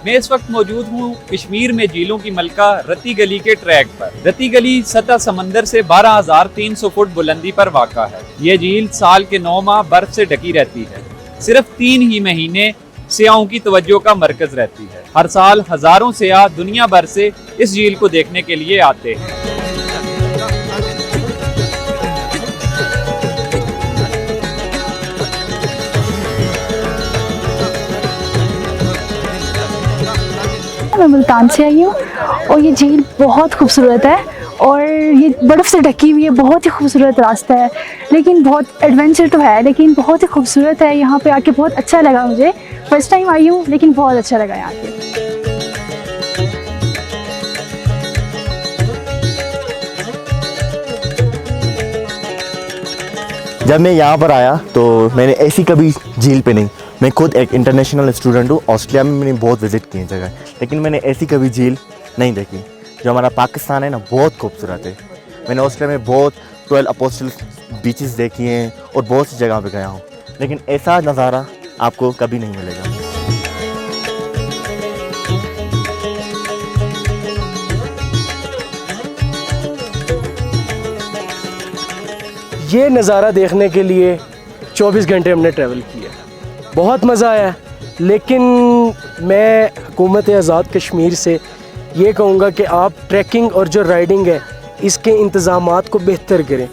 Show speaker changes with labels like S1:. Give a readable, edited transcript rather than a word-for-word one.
S1: मैं इस वक्त मौजूद हूँ कश्मीर में झीलों की मलका रत्ती गली के ट्रैक पर। रत्ती गली सतह समंदर से 12,300 फुट बुलंदी पर वाक़ा है। ये झील साल के 9 माह बर्फ से ढकी रहती है। सिर्फ 3 ही महीने सियाहों की तवज्जो का मरकज रहती है। हर साल हजारों सियाह दुनिया भर से इस झील को देखने के लिए आते हैं।
S2: मैं मुल्तान से आई हूँ और ये झील बहुत खूबसूरत है और ये बर्फ़ से ढकी हुई है। बहुत ही खूबसूरत रास्ता है, लेकिन बहुत एडवेंचर तो है, लेकिन बहुत ही खूबसूरत है। यहाँ पे आके बहुत अच्छा लगा मुझे। फर्स्ट टाइम आई हूँ लेकिन बहुत अच्छा लगा यहाँ पे।
S3: जब मैं यहाँ पर आया तो मैंने ऐसी कभी झील पे नहीं, मैं खुद एक इंटरनेशनल स्टूडेंट हूँ। ऑस्ट्रेलिया में मैंने बहुत विज़िट की जगह, लेकिन मैंने ऐसी कभी झील नहीं देखी। जो हमारा पाकिस्तान है ना, बहुत खूबसूरत है। मैंने ऑस्ट्रेलिया में बहुत 12 अपोस्टल बीचेस देखी हैं और बहुत सी जगह पे गया हूँ, लेकिन ऐसा नज़ारा आपको कभी नहीं मिलेगा।
S4: ये नज़ारा देखने के लिए 24 घंटे हमने ट्रैवल किया। बहुत मज़ा आया, लेकिन मैं हुकूमत आज़ाद कश्मीर से ये कहूँगा कि आप ट्रैकिंग और जो राइडिंग है इसके इंतज़ामात को बेहतर करें।